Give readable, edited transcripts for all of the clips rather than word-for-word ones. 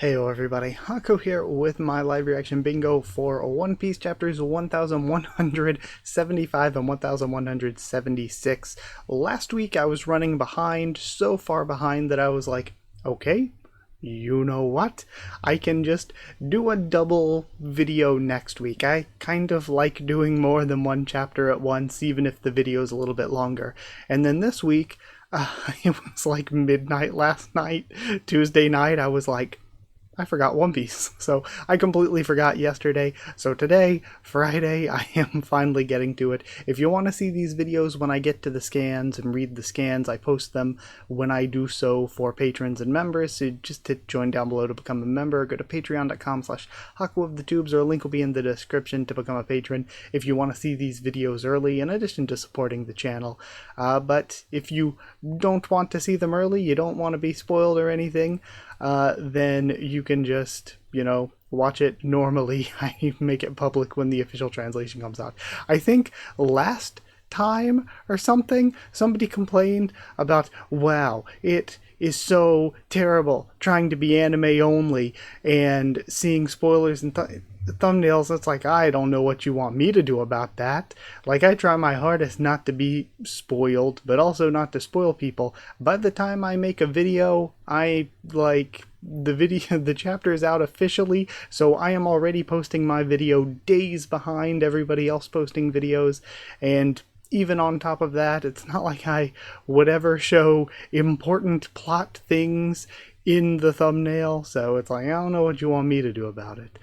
Heyo everybody, Haku here with my live reaction bingo for One Piece chapters 1175 and 1176. Last week I was running behind, so far behind that I was like, okay, you know what? I can just do a double video next week. I kind of like doing more than one chapter at once, even if the video is a little bit longer. And then this week, it was like midnight last night, Tuesday night, I was like, I forgot One Piece, so I completely forgot yesterday. So today, Friday, I am finally getting to it. If you want to see these videos when I get to the scans and read the scans, I post them when I do so for patrons and members. So just hit join down below to become a member. Go to patreon.com/HakuOfTheTubes, or a link will be in the description to become a patron if you want to see these videos early, in addition to supporting the channel. But if you don't want to see them early, you don't want to be spoiled or anything, then you can just, watch it normally. I make it public when the official translation comes out. I think last time or something, somebody complained about, wow, it is so terrible trying to be anime only and seeing spoilers and thumbnails. It's like, I don't know what you want me to do about that. Like, I try my hardest not to be spoiled, but also not to spoil people. By the time I make a video, the chapter is out officially, so I am already posting my video days behind everybody else posting videos. And even on top of that, it's not like I would ever show important plot things in the thumbnail, so it's like, I don't know what you want me to do about it.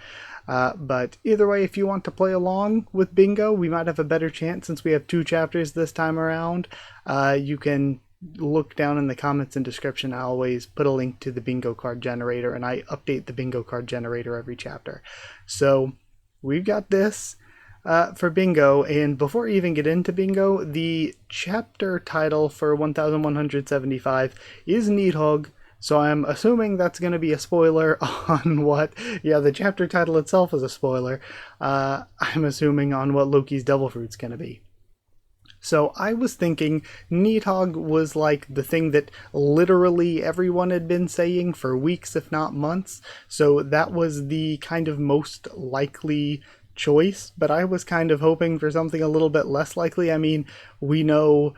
But either way, if you want to play along with bingo, we might have a better chance since we have 2 chapters this time around. You can look down in the comments and description. I always put a link to the bingo card generator, and I update the bingo card generator every chapter. So we've got this for bingo, and before I even get into bingo, the chapter title for 1175 is Needhog. So I'm assuming that's going to be a spoiler on what, the chapter title itself is a spoiler. I'm assuming on what Loki's Devil Fruit's going to be. So I was thinking Needhog was like the thing that literally everyone had been saying for weeks, if not months. So that was the kind of most likely choice, but I was kind of hoping for something a little bit less likely. I mean, we know,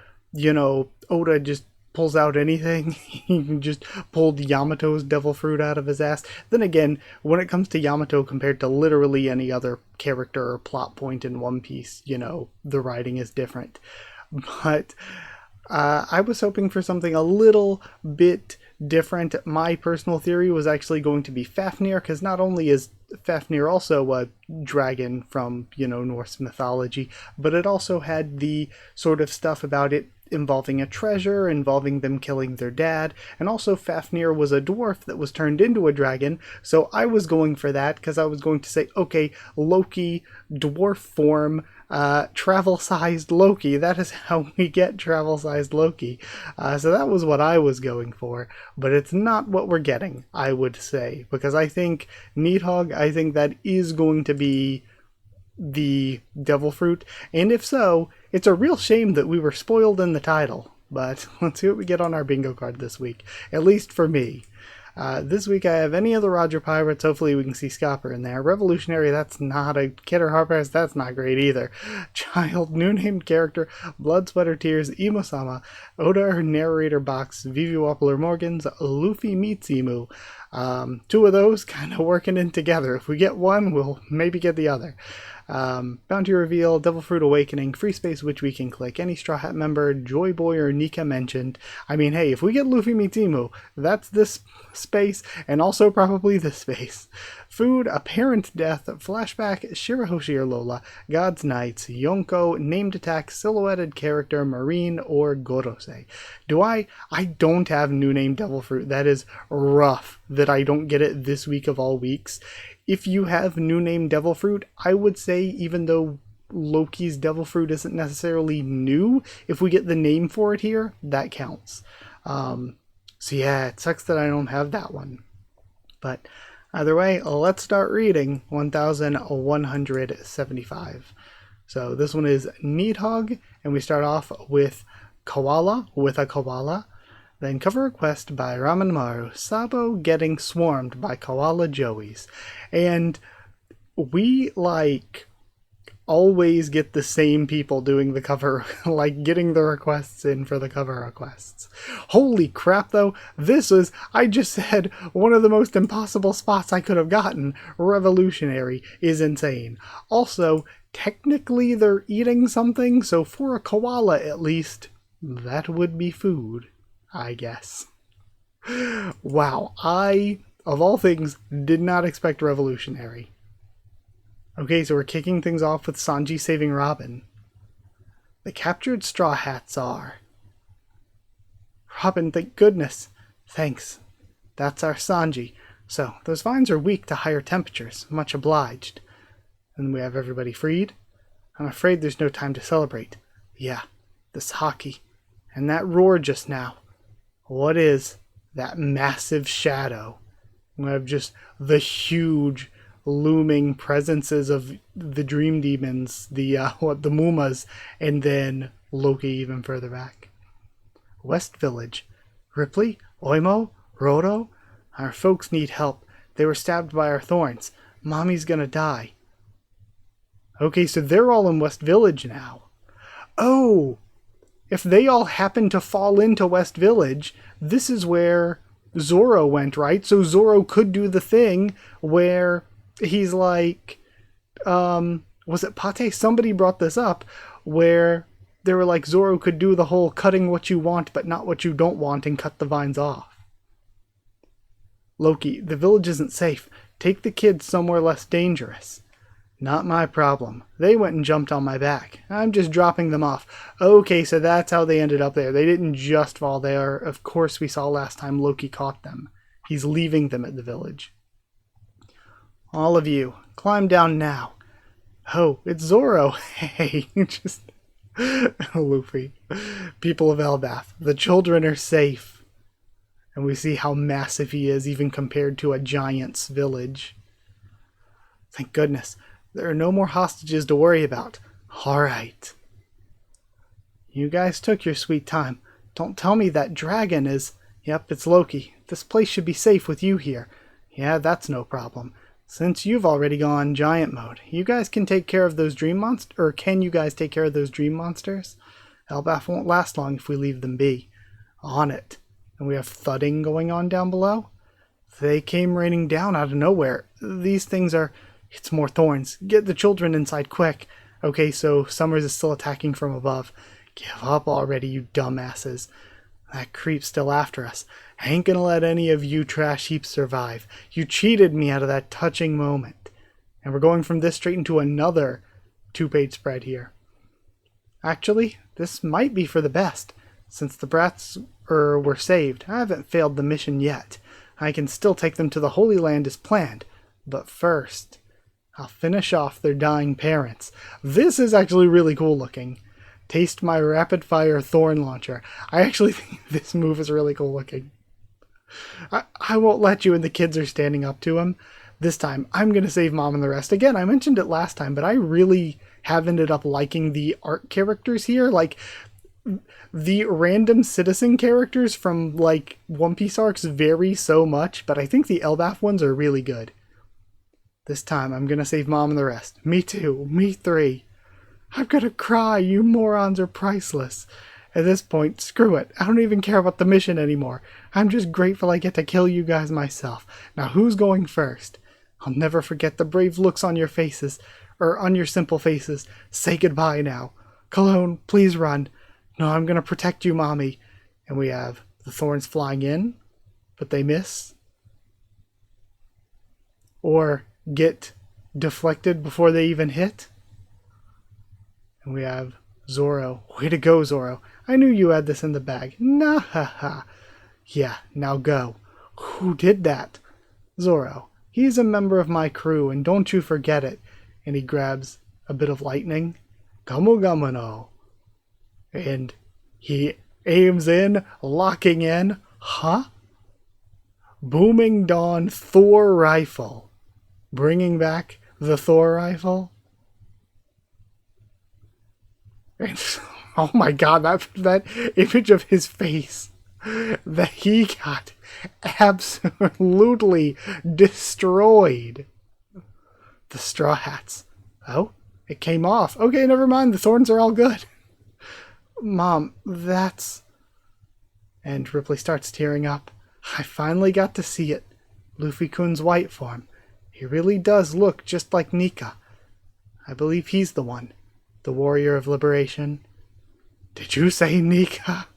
Oda just pulls out anything. He just pulled Yamato's devil fruit out of his ass. Then again, when it comes to Yamato compared to literally any other character or plot point in One Piece, the writing is different. But I was hoping for something a little bit different. My personal theory was actually going to be Fafnir, because not only is Fafnir also a dragon from, Norse mythology, but it also had the sort of stuff about it involving a treasure, involving them killing their dad, and also Fafnir was a dwarf that was turned into a dragon, so I was going for that, because I was going to say, okay, Loki, dwarf form, travel-sized Loki, that is how we get travel-sized Loki. So that was what I was going for, but it's not what we're getting, I would say, because I think Needhog, I think that is going to be the devil fruit, and if so, it's a real shame that we were spoiled in the title. But let's see what we get on our bingo card this week, at least for me. This week I have any of the Roger Pirates. Hopefully we can see Scopper in there. Revolutionary, that's not a Kid or Harpers, that's not great either. Child, new named character, Blood, Sweat, or Tears, Imo-sama, Oda or Narrator Box, Vivi Wappler Morgans, Luffy meets Emu. 2 of those kind of working in together. If we get one, we'll maybe get the other. Bounty Reveal, Devil Fruit Awakening, Free Space which we can click, any Straw Hat member, Joy Boy or Nika mentioned. I mean, hey, if we get Luffy meets Emu, that's this space, and also probably this space. Food, Apparent Death, Flashback, Shirahoshi or Lola, God's Knights, Yonko, Named Attack, Silhouetted Character, Marine, or Gorosei. I don't have new name Devil Fruit. That is rough that I don't get it this week of all weeks. If you have new name Devil Fruit, I would say, even though Loki's Devil Fruit isn't necessarily new, if we get the name for it here, that counts. So yeah, it sucks that I don't have that one. But either way, let's start reading 1175. So this one is Needhog, and we start off with Koala, with a koala. Then cover request by Ramen Sabo getting swarmed by koala joeys. And we, like, always get the same people doing the cover, like getting the requests in for the cover requests. Holy crap though, this was, I just said, one of the most impossible spots I could have gotten. Revolutionary is insane. Also, technically they're eating something, so for a koala at least, that would be food, I guess. Wow, I, of all things, did not expect revolutionary. Okay, so we're kicking things off with Sanji saving Robin. The captured Straw Hats are... Robin, thank goodness. Thanks. That's our Sanji. So, those vines are weak to higher temperatures. Much obliged. And we have everybody freed. I'm afraid there's no time to celebrate. Yeah, this hockey. And that roar just now. What is that massive shadow? We have just the huge... looming presences of the dream demons, the Mumas, and then Loki even further back. West Village. Ripley, Oimo, Roto. Our folks need help. They were stabbed by our thorns. Mommy's gonna die. Okay, so they're all in West Village now. Oh! If they all happen to fall into West Village, this is where Zoro went, right? So Zoro could do the thing where he's like, was it Pate? Somebody brought this up, where they were like, Zoro could do the whole cutting what you want but not what you don't want and cut the vines off. Loki, the village isn't safe. Take the kids somewhere less dangerous. Not my problem. They went and jumped on my back. I'm just dropping them off. Okay, so that's how they ended up there. They didn't just fall there. Of course, we saw last time Loki caught them. He's leaving them at the village. All of you, climb down now. Oh, it's Zoro. Hey, just... Luffy. People of Elbaf, the children are safe. And we see how massive he is, even compared to a giant's village. Thank goodness. There are no more hostages to worry about. Alright. You guys took your sweet time. Don't tell me that dragon is... Yep, it's Loki. This place should be safe with you here. Yeah, that's no problem. Since you've already gone giant mode, you guys can take care of those dream monsters, or can you guys take care of those dream monsters? Elbaf won't last long if we leave them be. On it. And we have thudding going on down below. They came raining down out of nowhere. These things are... It's more thorns. Get the children inside quick. Okay, so Summers is still attacking from above. Give up already, you dumbasses. That creep's still after us. I ain't gonna let any of you trash heaps survive. You cheated me out of that touching moment. And we're going from this straight into another 2-page spread here. Actually, this might be for the best. Since the brats were saved, I haven't failed the mission yet. I can still take them to the Holy Land as planned. But first, I'll finish off their dying parents. This is actually really cool looking. Taste my rapid-fire thorn launcher. I actually think this move is really cool looking. I won't let you, and the kids are standing up to him. This time, I'm going to save Mom and the rest. Again, I mentioned it last time, but I really have ended up liking the art characters here. Like, the random citizen characters from, like, One Piece arcs vary so much, but I think the Elbaf ones are really good. This time, I'm going to save Mom and the rest. Me too. Me three. I'm gonna cry, you morons are priceless. At this point, screw it. I don't even care about the mission anymore. I'm just grateful I get to kill you guys myself. Now who's going first? I'll never forget the brave looks on your faces, or on your simple faces. Say goodbye now. Cologne, please run. No, I'm gonna protect you, Mommy. And we have the thorns flying in, but they miss. Or get deflected before they even hit. And we have Zoro. Way to go, Zoro. I knew you had this in the bag. Nah ha ha. Yeah, now go. Who did that? Zoro. He's a member of my crew, and don't you forget it. And he grabs a bit of lightning. Gamu gamu no. And he aims in, locking in. Huh? Booming Dawn Thor rifle. Bringing back the Thor rifle. And, oh my god, that image of his face that he got absolutely destroyed. The Straw Hats. Oh, it came off. Okay, never mind. The thorns are all good. Mom, that's... And Ripley starts tearing up. I finally got to see it. Luffy-kun's white form. He really does look just like Nika. I believe he's the one. The warrior of liberation. Did you say Nika?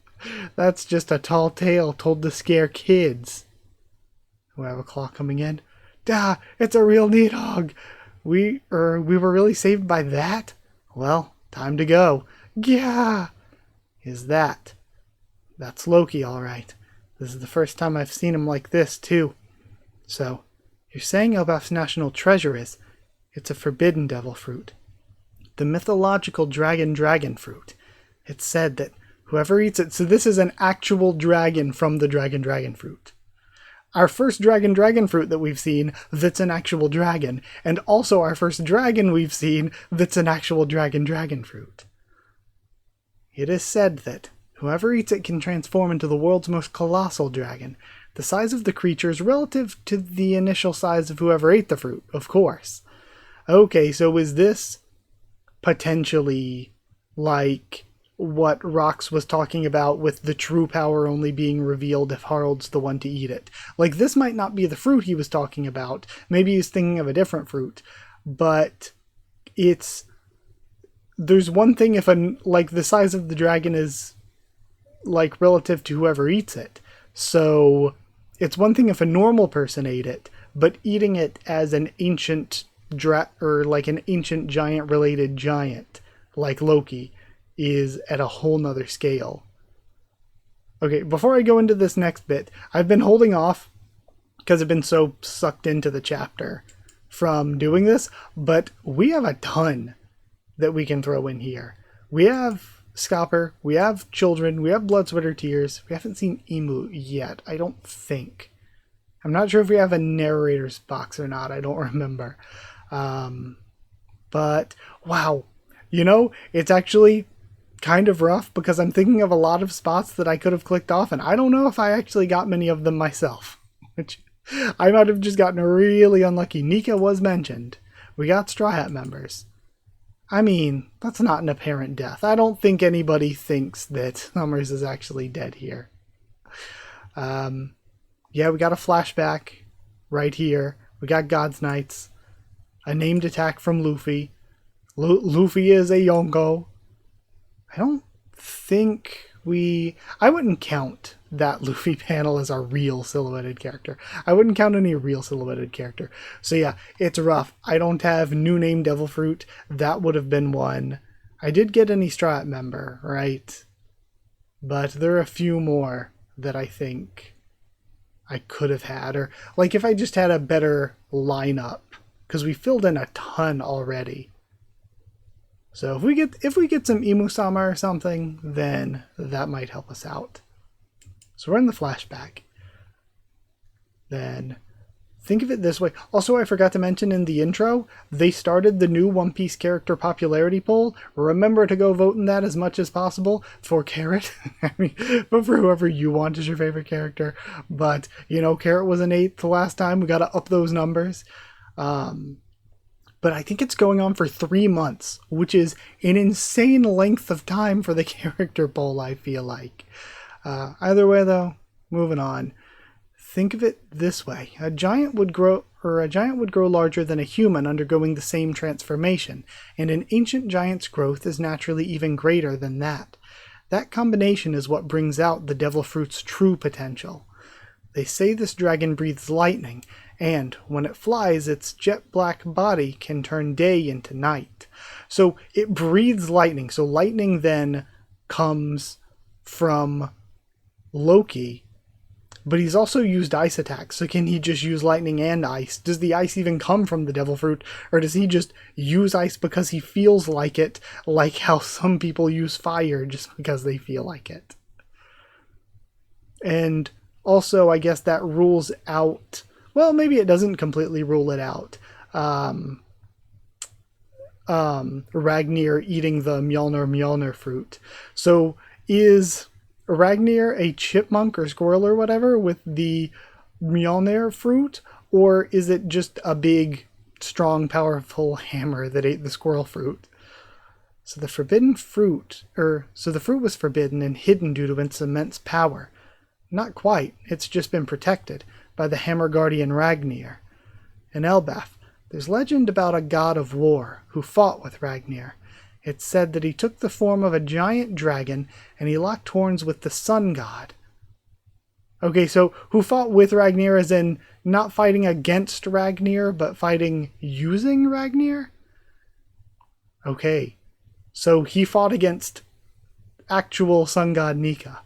That's just a tall tale told to scare kids. We have a claw coming in. Duh, it's a real Needhog. We were really saved by that? Well, time to go. Yeah. Is that? That's Loki, all right. This is the first time I've seen him like this, too. So, you're saying Elbaf's national treasure is... It's a forbidden devil fruit. The mythological dragon fruit. It's said that whoever eats it... So this is an actual dragon from the dragon fruit. Our first dragon fruit that we've seen that's an actual dragon. And also our first dragon we've seen that's an actual dragon fruit. It is said that whoever eats it can transform into the world's most colossal dragon. The size of the creature is relative to the initial size of whoever ate the fruit, of course. Okay, so is this potentially like what Rox was talking about with the true power only being revealed if Harold's the one to eat it? Like, this might not be the fruit he was talking about. Maybe he's thinking of a different fruit. But it's... There's one thing if the size of the dragon is like relative to whoever eats it. So it's one thing if a normal person ate it, but eating it as an ancient an ancient giant related giant like Loki is at a whole nother scale. Okay, before I go into this next bit, I've been holding off because I've been so sucked into the chapter from doing this, but we have a ton that we can throw in here. We have Scalper, we have Children, we have Blood, Sweat, or Tears. We haven't seen Emu yet, I don't think. I'm not sure if we have a narrator's box or not, I don't remember. But, wow. You know, it's actually kind of rough because I'm thinking of a lot of spots that I could have clicked off, and I don't know if I actually got many of them myself. Which I might have just gotten really unlucky. Nika was mentioned. We got Straw Hat members. I mean, that's not an apparent death. I don't think anybody thinks that Summers is actually dead here. Yeah, we got a flashback right here. We got God's Knights. A named attack from Luffy. Luffy is a Yonko. I don't think I wouldn't count that Luffy panel as a real silhouetted character. I wouldn't count any real silhouetted character. So yeah, it's rough. I don't have new name Devil Fruit. That would have been one. I did get an Straw Hat member, right? But there are a few more that I think I could have had. Or like if I just had a better lineup. Because we filled in a ton already. So if we get some Imu-sama or something, then that might help us out. So we're in the flashback. Then think of it this way. Also, I forgot to mention in the intro, they started the new One Piece character popularity poll. Remember to go vote in that as much as possible for Carrot. I mean, but for whoever you want as your favorite character. But, you know, Carrot was an 8th the last time. We got to up those numbers. But I think it's going on for 3 months, which is an insane length of time for the character poll, I feel like. Either way, though, moving on. Think of it this way. A giant would grow larger than a human undergoing the same transformation, and an ancient giant's growth is naturally even greater than that. That combination is what brings out the devil fruit's true potential. They say this dragon breathes lightning, and when it flies, its jet black body can turn day into night. So it breathes lightning. So lightning then comes from Loki, but he's also used ice attacks. So can he just use lightning and ice? Does the ice even come from the devil fruit, or does he just use ice because he feels like it, like how some people use fire just because they feel like it? And also, I guess that rules out... Well, maybe it doesn't completely rule it out. Ragnir eating the Mjolnir fruit. So is Ragnir a chipmunk or squirrel or whatever with the Mjolnir fruit? Or is it just a big, strong, powerful hammer that ate the squirrel fruit? So the forbidden fruit, so the fruit was forbidden and hidden due to its immense power. Not quite, it's just been protected by the hammer guardian Ragnir. In Elbaf, there's legend about a god of war who fought with Ragnir. It's said that he took the form of a giant dragon and he locked horns with the sun god. Okay, so who fought with Ragnir as in not fighting against Ragnir, but fighting using Ragnir? Okay, so he fought against actual sun god Nika.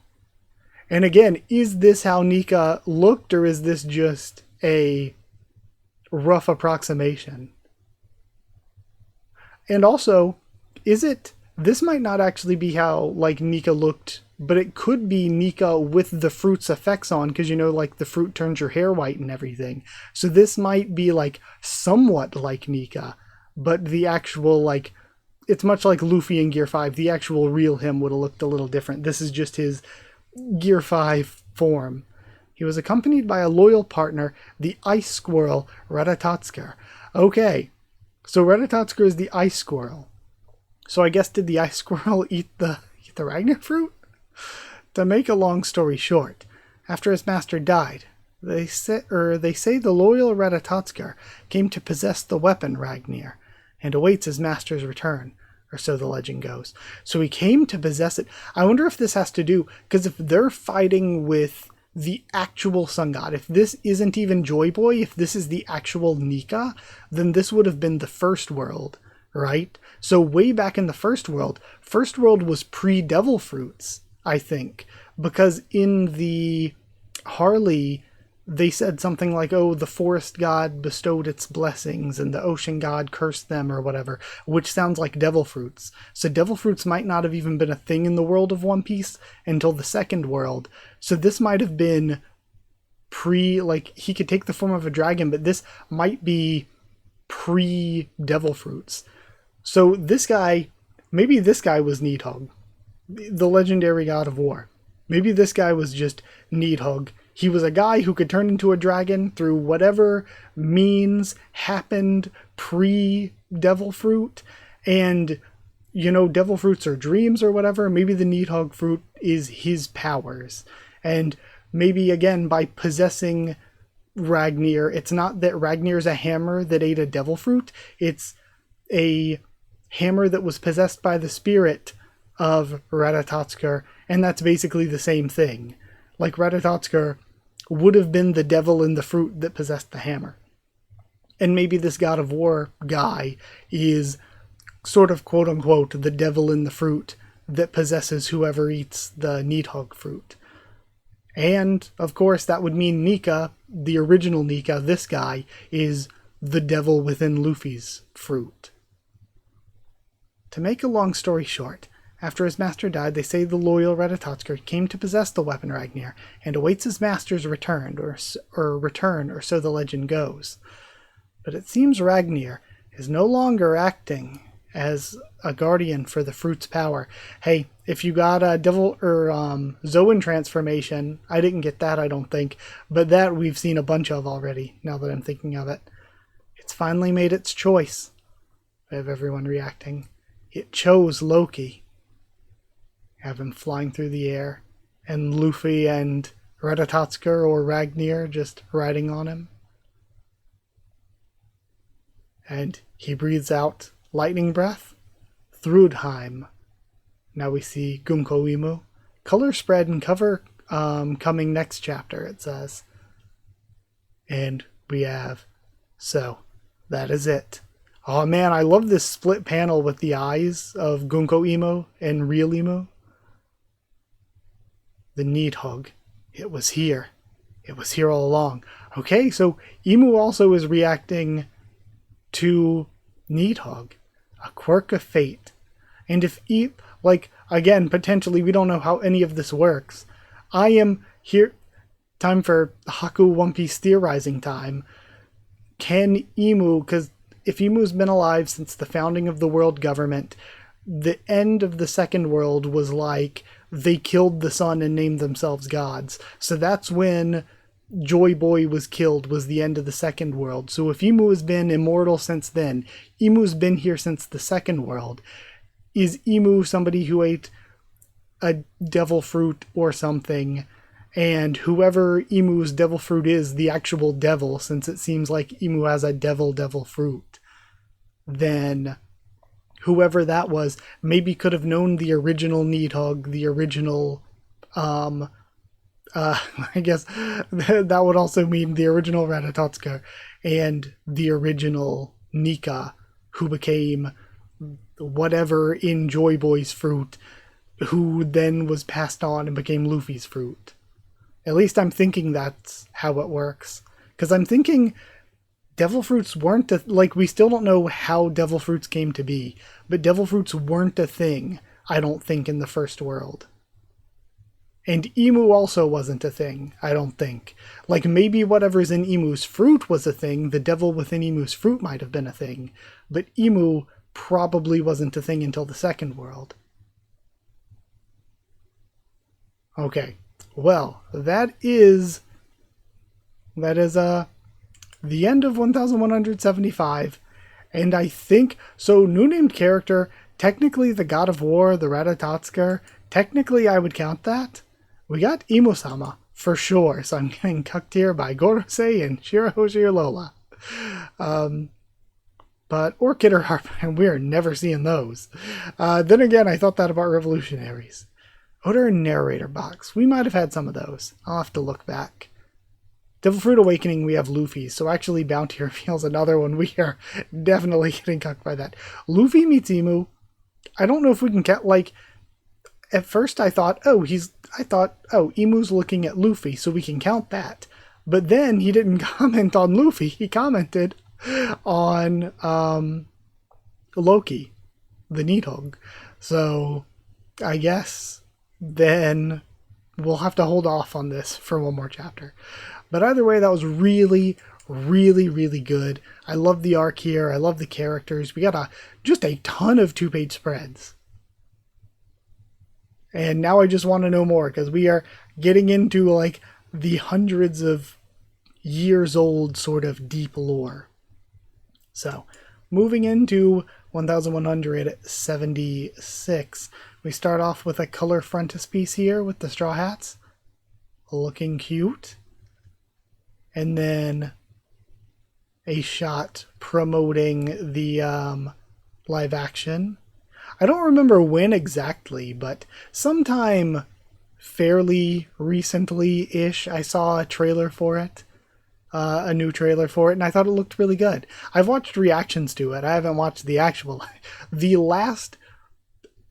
And again, is this how Nika looked, or is this just a rough approximation? And also, this might not actually be how, like, Nika looked, but it could be Nika with the fruit's effects on, because, you know, like, the fruit turns your hair white and everything. So this might be, like, somewhat like Nika, but the actual, like, it's much like Luffy in Gear 5. The actual real him would have looked a little different. This is just his Gear 5 form. He was accompanied by a loyal partner, the ice squirrel Ratatotsker. Okay, so Ratatotsker is the ice squirrel. So I guess did the ice squirrel eat the Ragnir fruit? To make a long story short, after his master died, they say the loyal Ratatotsker came to possess the weapon Ragnir, and awaits his master's return, or so the legend goes. So he came to possess it. I wonder if this has to do, because if they're fighting with the actual sun god, if this isn't even Joy Boy, if this is the actual Nika, then this would have been the first world, right? So way back in the first world was pre-devil fruits, I think, because in the Harley, they said something like, oh, the forest god bestowed its blessings and the ocean god cursed them or whatever, which sounds like devil fruits. So devil fruits might not have even been a thing in the world of One Piece until the second world. So this might have been like, he could take the form of a dragon, but this might be pre-devil fruits. So maybe this guy was Nidhogg, the legendary god of war. Maybe this guy was just Nidhogg. He was a guy who could turn into a dragon through whatever means happened pre-devil fruit. And, you know, devil fruits are dreams or whatever. Maybe the Nidhogg fruit is his powers. And maybe, again, by possessing Ragnir, it's not that Ragnir's a hammer that ate a devil fruit. It's a hammer that was possessed by the spirit of Ratatotsker. And that's basically the same thing. Like, Ratatotsker would have been the devil in the fruit that possessed the hammer. And maybe this god of war guy is sort of quote-unquote the devil in the fruit that possesses whoever eats the Nidhogg fruit. And, of course, that would mean Nika, the original Nika, this guy, is the devil within Luffy's fruit. To make a long story short, after his master died, they say the loyal Ratatotsker came to possess the weapon Ragnir, and awaits his master's return, or so the legend goes. But it seems Ragnir is no longer acting as a guardian for the fruit's power. Hey, if you got a devil or Zoan transformation, I didn't get that, I don't think, but that we've seen a bunch of already, now that I'm thinking of it. It's finally made its choice. I have everyone reacting. It chose Loki. Have him flying through the air, and Luffy and Ratatotsker or Ragnir just riding on him. And he breathes out lightning breath, Thrudheim. Now we see Gunko Imu. Color spread and cover coming next chapter, it says. And we have, so that is it. Oh man, I love this split panel with the eyes of Gunko Imu and Real Imu. The Nidhogg. It was here. It was here all along. Okay, so Imu also is reacting to Nidhogg. A quirk of fate. And if, again, potentially, we don't know how any of this works. I am here. Time for Haku One Piece theorizing time. Can Imu, because if Imu's been alive since the founding of the world government, the end of the second world was like they killed the sun and named themselves gods. So that's when Joy Boy was killed, was the end of the second world. So if Emu has been immortal since then, Emu's been here since the second world. Is Emu somebody who ate a devil fruit or something, and whoever Emu's devil fruit is, the actual devil, since it seems like Emu has a devil fruit, then whoever that was maybe could have known the original Nidhogg, the original, I guess that would also mean the original Ratatotska and the original Nika, who became whatever in Joy Boy's fruit, who then was passed on and became Luffy's fruit. At least I'm thinking that's how it works. Because I'm thinking devil fruits weren't we still don't know how devil fruits came to be, but devil fruits weren't a thing, I don't think, in the first world. And Emu also wasn't a thing, I don't think. Like, maybe whatever's in Emu's fruit was a thing, the devil within Emu's fruit might have been a thing, but Emu probably wasn't a thing until the second world. Okay, well, that is the end of 1175, and I think, so new named character, technically the God of War, the Ratatotsker, technically I would count that. We got Emu-sama, for sure, so I'm getting cucked here by Gorosei and Shirahoshi Lola. But Orchid or Harp, and we're never seeing those. Then again, I thought that about Revolutionaries. Oda and Narrator Box, we might have had some of those. I'll have to look back. Devil Fruit Awakening, we have Luffy, so actually Bounty reveals another one. We are definitely getting cucked by that. Luffy meets Emu. I don't know if we can get, like, at first I thought, Emu's looking at Luffy, so we can count that. But then he didn't comment on Luffy, he commented on Loki, the Nidhogg. So I guess then we'll have to hold off on this for one more chapter. But either way, that was really, really, really good. I love the arc here. I love the characters. We got just a ton of 2-page spreads. And now I just want to know more, because we are getting into like the hundreds of years old sort of deep lore. So, moving into 1176, we start off with a color frontispiece here with the Straw Hats. Looking cute. And then a shot promoting the live action. I don't remember when exactly, but sometime fairly recently-ish I saw a trailer for it. A new trailer for it, and I thought it looked really good. I've watched reactions to it. I haven't watched the actual... The last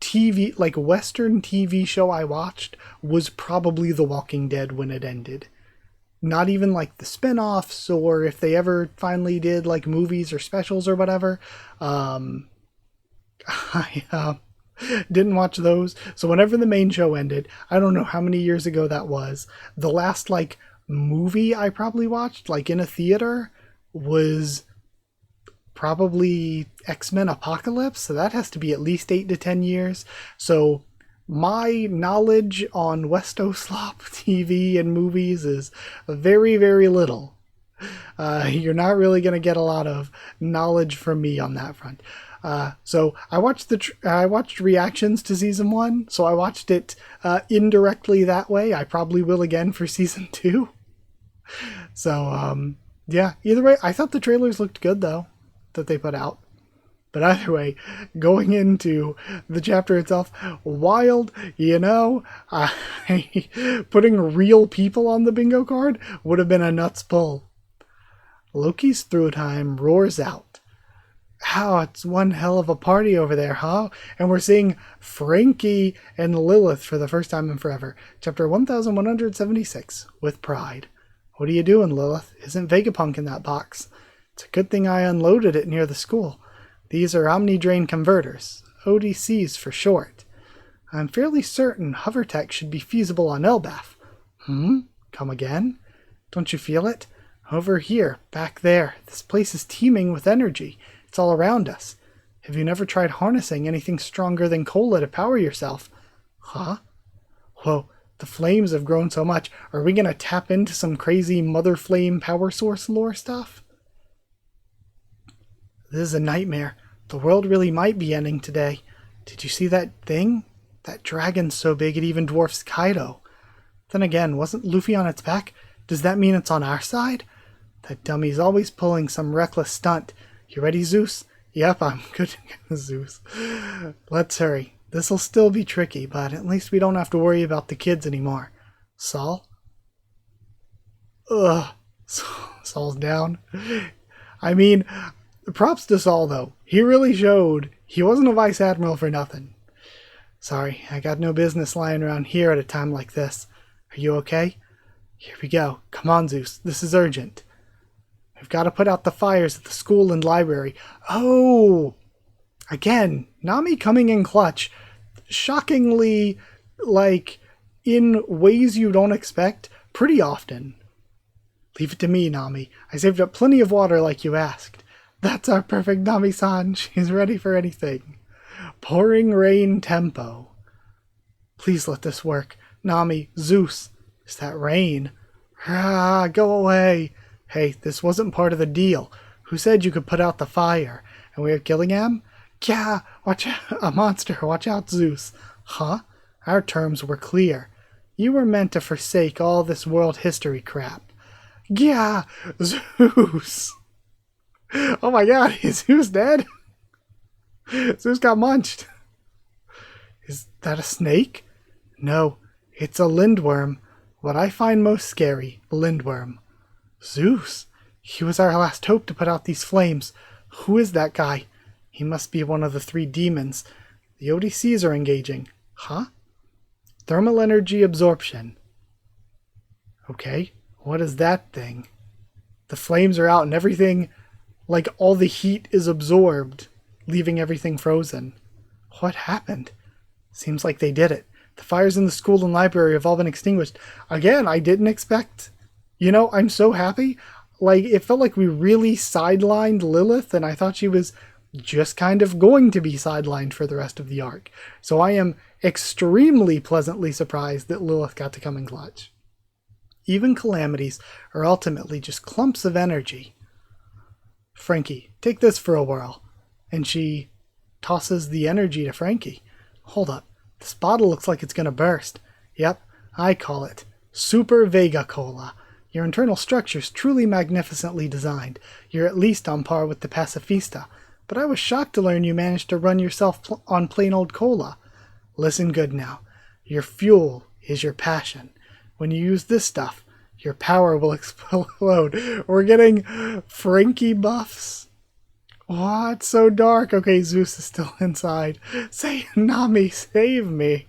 TV, like Western TV show I watched was probably The Walking Dead when it ended. Not even like the spin-offs, or if they ever finally did like movies or specials or whatever. I didn't watch those. So whenever the main show ended, I don't know how many years ago that was, the last like movie I probably watched, like in a theater, was probably X-Men Apocalypse, so that has to be at least 8 to 10 years. So my knowledge on Westoslop TV and movies is very, very little. You're not really going to get a lot of knowledge from me on that front. So I watched reactions to season 1, so I watched it indirectly that way. I probably will again for season 2. So, yeah, either way, I thought the trailers looked good, though, that they put out. But either way, going into the chapter itself, wild, you know, putting real people on the bingo card would have been a nuts pull. Loki's through time roars out. How it's one hell of a party over there, huh? And we're seeing Frankie and Lilith for the first time in forever. Chapter 1176, with pride. What are you doing, Lilith? Isn't Vegapunk in that box? It's a good thing I unloaded it near the school. These are Omni-Drain converters, ODCs for short. I'm fairly certain Hovertech should be feasible on Elbaf. Come again? Don't you feel it? Over here, back there. This place is teeming with energy. It's all around us. Have you never tried harnessing anything stronger than cola to power yourself? Huh? Whoa, the flames have grown so much. Are we gonna tap into some crazy mother flame power source lore stuff? This is a nightmare. The world really might be ending today. Did you see that thing? That dragon's so big it even dwarfs Kaido. Then again, wasn't Luffy on its back? Does that mean it's on our side? That dummy's always pulling some reckless stunt. You ready, Zeus? Yep, I'm good, Zeus. Let's hurry. This'll still be tricky, but at least we don't have to worry about the kids anymore. Saul? Ugh. Saul's down. I mean, props to Saul, though. He really showed he wasn't a vice admiral for nothing. Sorry, I got no business lying around here at a time like this. Are you okay? Here we go. Come on, Zeus. This is urgent. We've got to put out the fires at the school and library. Oh! Again, Nami coming in clutch. Shockingly, like, in ways you don't expect, pretty often. Leave it to me, Nami. I saved up plenty of water like you asked. That's our perfect Nami-san. She's ready for anything. Pouring rain tempo. Please let this work. Nami, Zeus. Is that rain? Ah, go away. Hey, this wasn't part of the deal. Who said you could put out the fire? And we're Gillingham? Yeah, watch out. A monster. Watch out, Zeus. Huh? Our terms were clear. You were meant to forsake all this world history crap. Yeah, Zeus. Oh my god, is Zeus dead? Zeus got munched. Is that a snake? No, it's a lindworm. What I find most scary, lindworm. Zeus! He was our last hope to put out these flames. Who is that guy? He must be one of the 3 demons. The ODCs are engaging. Huh? Thermal energy absorption. Okay, what is that thing? The flames are out and everything, like all the heat is absorbed, leaving everything frozen. What happened? Seems like they did it. The fires in the school and library have all been extinguished. Again, I didn't expect... You know, I'm so happy. Like, it felt like we really sidelined Lilith, and I thought she was just kind of going to be sidelined for the rest of the arc. So I am extremely pleasantly surprised that Lilith got to come in clutch. Even calamities are ultimately just clumps of energy. Frankie, take this for a whirl. And she tosses the energy to Frankie. Hold up. This bottle looks like it's going to burst. Yep, I call it Super Vega Cola. Your internal structure's truly magnificently designed. You're at least on par with the Pacifista. But I was shocked to learn you managed to run yourself on plain old cola. Listen good now. Your fuel is your passion. When you use this stuff, your power will explode. We're getting Frankie buffs. What? So dark. Okay, Zeus is still inside. Say, Nami, save me.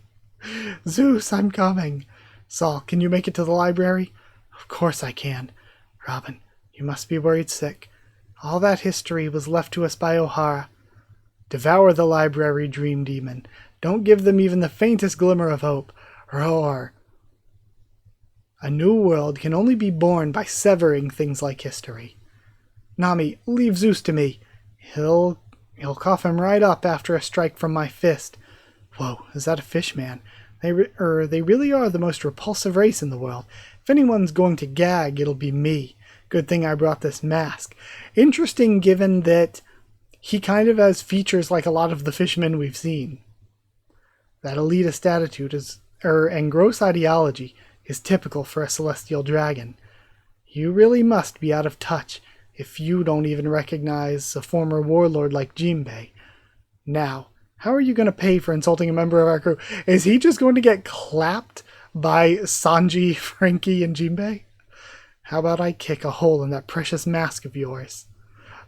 Zeus, I'm coming. Saul, can you make it to the library? Of course I can. Robin, you must be worried sick. All that history was left to us by O'Hara. Devour the library, dream demon. Don't give them even the faintest glimmer of hope. Roar. A new world can only be born by severing things like history. Nami, leave Zeus to me. He'll cough him right up after a strike from my fist. Whoa, is that a fish man? They really are the most repulsive race in the world. If anyone's going to gag, it'll be me. Good thing I brought this mask. Interesting given that he kind of has features like a lot of the fishmen we've seen. That elitist attitude and gross ideology is typical for a celestial dragon. You really must be out of touch if you don't even recognize a former warlord like Jinbei. Now, how are you going to pay for insulting a member of our crew? Is he just going to get clapped by Sanji, Frankie, and Jinbei? How about I kick a hole in that precious mask of yours?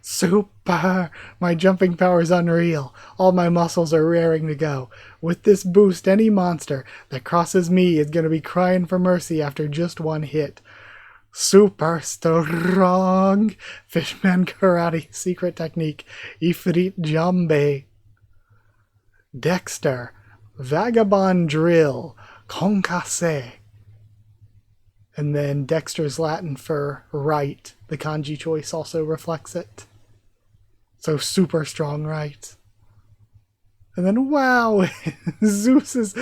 Super! My jumping power's unreal. All my muscles are raring to go. With this boost, any monster that crosses me is going to be crying for mercy after just one hit. Super strong! Fishman karate secret technique. Ifrit Jambe. Dexter. Vagabond drill. Concasse. And then Dexter's Latin for right. The kanji choice also reflects it. So super strong right. And then, wow, Zeus is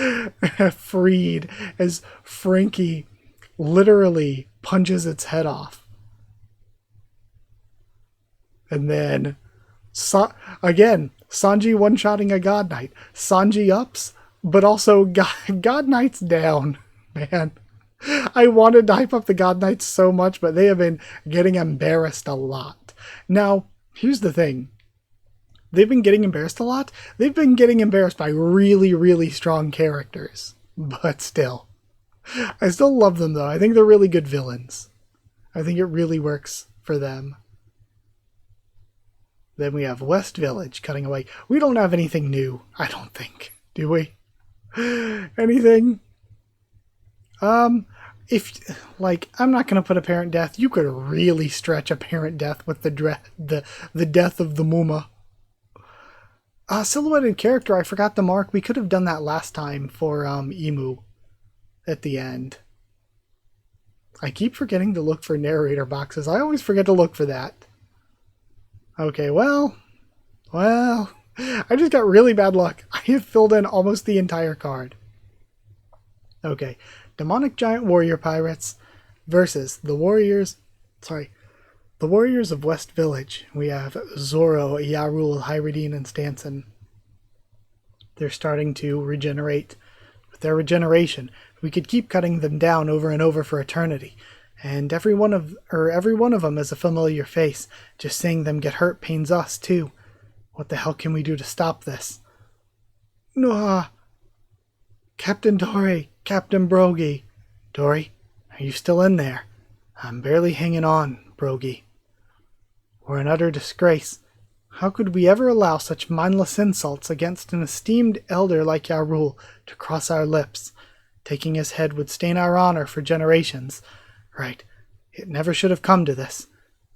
freed as Frankie literally punches its head off. And then, again, Sanji one-shotting a God Knight. Sanji ups, but also God Knight's down. Man, I wanted to hype up the God Knights so much, but they have been getting embarrassed a lot. Now, here's the thing. They've been getting embarrassed a lot. They've been getting embarrassed by really, really strong characters. But still. I still love them, though. I think they're really good villains. I think it really works for them. Then we have West Village cutting away. We don't have anything new, I don't think. Do we? Anything? I'm not going to put apparent death. You could really stretch apparent death with the death of the Muma. Silhouetted character, I forgot to mark. We could have done that last time for Emu at the end. I keep forgetting to look for narrator boxes. I always forget to look for that. Okay, well, I just got really bad luck. I have filled in almost the entire card. Okay, Demonic Giant Warrior Pirates versus the Warriors of West Village. We have Zoro, Yarul, Hyradine, and Stanson. They're starting to regenerate. With their regeneration, we could keep cutting them down over and over for eternity. And every one of them is a familiar face. Just seeing them get hurt pains us too. What the hell can we do to stop this? No, Captain Dory, Captain Brogy. Dory, are you still in there? I'm barely hanging on, Brogy. We're an utter disgrace. How could we ever allow such mindless insults against an esteemed elder like Yarul to cross our lips? Taking his head would stain our honor for generations. Right, it never should have come to this.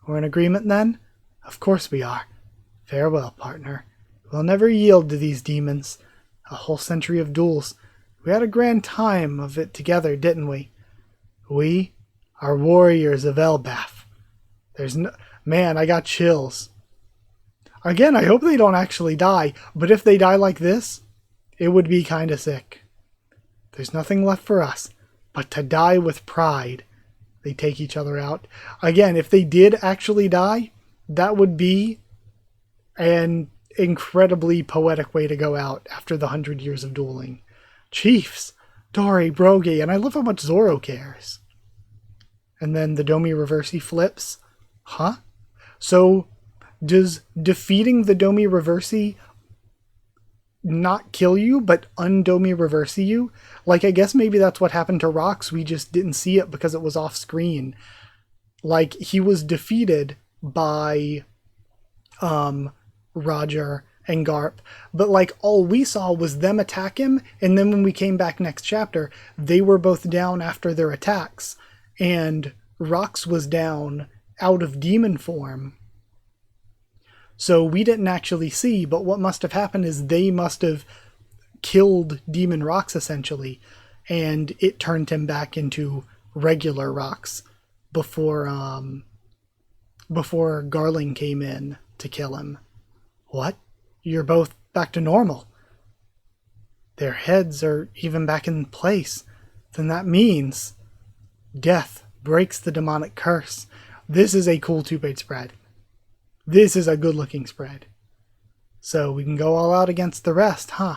We're in agreement then? Of course we are. Farewell, partner. We'll never yield to these demons. A whole century of duels. We had a grand time of it together, didn't we? We are warriors of Elbaf. Man, I got chills. Again, I hope they don't actually die, but if they die like this, it would be kinda sick. There's nothing left for us but to die with pride. They take each other out. Again, if they did actually die, that would be an incredibly poetic way to go out after the 100 years of dueling. Chiefs, Dory, Brogy, and I love how much Zoro cares. And then the Domi Reversi flips. Huh? So, does defeating the Domi Reversi not kill you, but undomi Reversi you? Like, I guess maybe that's what happened to Rox. We just didn't see it because it was off screen. Like, he was defeated by Roger and Garp, but like all we saw was them attack him, and then when we came back next chapter, they were both down after their attacks, and Rox was down out of demon form. So we didn't actually see, but what must have happened is they must have killed Demon Rox essentially, and it turned him back into regular Rox before Garling came in to kill him. What? You're both back to normal. Their heads are even back in place. Then that means death breaks the demonic curse. This is a cool 2-page spread. This is a good-looking spread. So we can go all out against the rest, huh?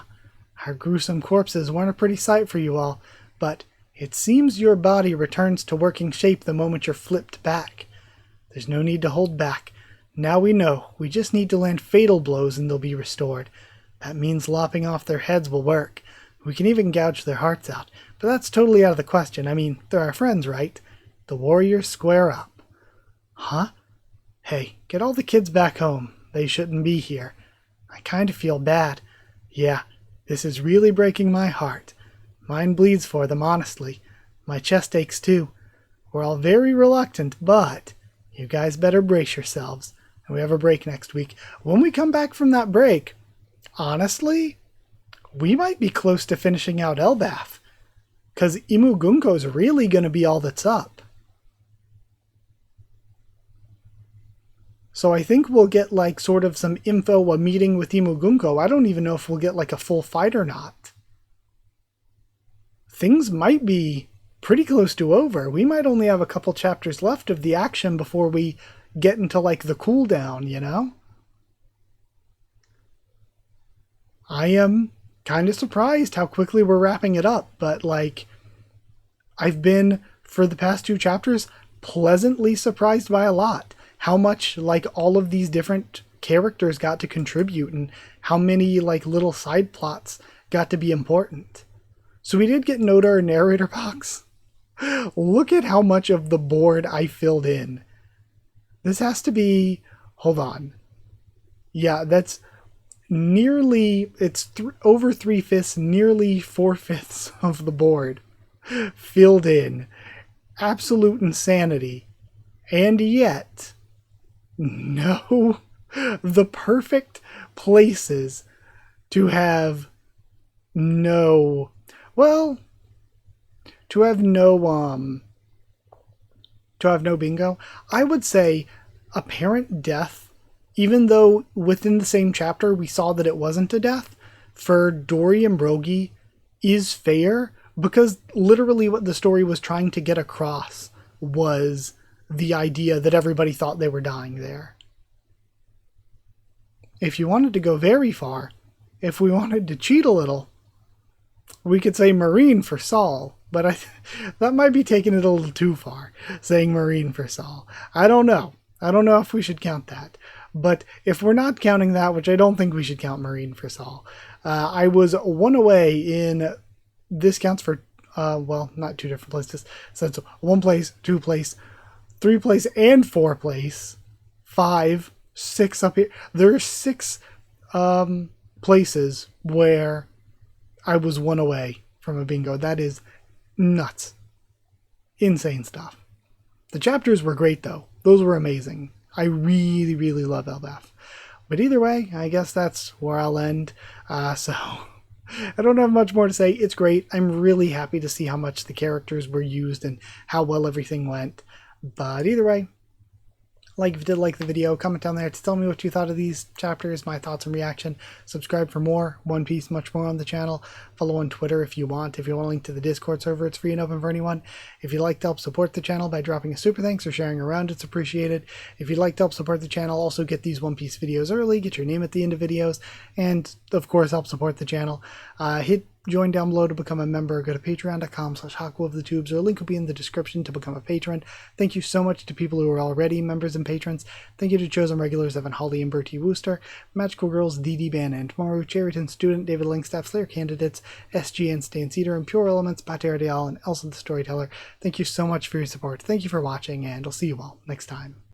Our gruesome corpses weren't a pretty sight for you all, but it seems your body returns to working shape the moment you're flipped back. There's no need to hold back. Now we know. We just need to land fatal blows and they'll be restored. That means lopping off their heads will work. We can even gouge their hearts out, but that's totally out of the question. I mean, they're our friends, right? The warriors square up. Huh? Hey, get all the kids back home. They shouldn't be here. I kind of feel bad. Yeah, this is really breaking my heart. Mine bleeds for them, honestly. My chest aches too. We're all very reluctant, but you guys better brace yourselves. And we have a break next week. When we come back from that break, honestly, we might be close to finishing out Elbaf. Because Imu Gunko's really going to be all that's up. So I think we'll get like sort of some info, a meeting with Imugunko. I don't even know if we'll get like a full fight or not. Things might be pretty close to over. We might only have a couple chapters left of the action before we get into like the cooldown, you know? I am kind of surprised how quickly we're wrapping it up, but like I've been, for the past 2 chapters, pleasantly surprised by a lot. How much like all of these different characters got to contribute and how many like little side plots got to be important. So we did get Noda or narrator box. Look at how much of the board I filled in. This has to be, hold on. Yeah, that's nearly, it's over 3/5, nearly 4/5 of the board filled in. Absolute insanity. And yet, no, the perfect places to have no, well, to have no bingo. I would say apparent death, even though within the same chapter we saw that it wasn't a death, for Dory and Brogy is fair, because literally what the story was trying to get across was the idea that everybody thought they were dying there. If you wanted to go very far, if we wanted to cheat a little, we could say Marine for Saul, but that might be taking it a little too far, saying Marine for Saul. I don't know. I don't know if we should count that. But if we're not counting that, which I don't think we should count Marine for Saul, I was 1 away in, this counts for, well, not 2 different places. So it's 1 place, 2 place, 3 place, and 4 place. 5, 6 up here. There are 6 places where I was 1 away from a bingo. That is nuts. Insane stuff. The chapters were great, though. Those were amazing. I really, really love Elbaf. But either way, I guess that's where I'll end. So I don't have much more to say. It's great. I'm really happy to see how much the characters were used and how well everything went. But either way, like if you did like the video, comment down there to tell me what you thought of these chapters, my thoughts and reaction. Subscribe for more One Piece, much more on the channel. Follow on Twitter if you want. If you want a link to the Discord server, it's free and open for anyone. If you'd like to help support the channel by dropping a super thanks or sharing around, it's appreciated. If you'd like to help support the channel, also get these One Piece videos early, get your name at the end of videos, and of course help support the channel. Hit join down below to become a member. Go to patreon.com/Haku of the Tubes, or a link will be in the description to become a patron. Thank you so much to people who are already members and patrons. Thank you to chosen regulars Evan Hawley and Bertie Wooster, Magical Girls, DD Ban and Maru, Cherryton Student, David Langstaff, Slayer Candidates, SG and Stan Cedar, and Pure Elements, Pater Dial, and Elsa the Storyteller. Thank you so much for your support. Thank you for watching, and I'll see you all next time.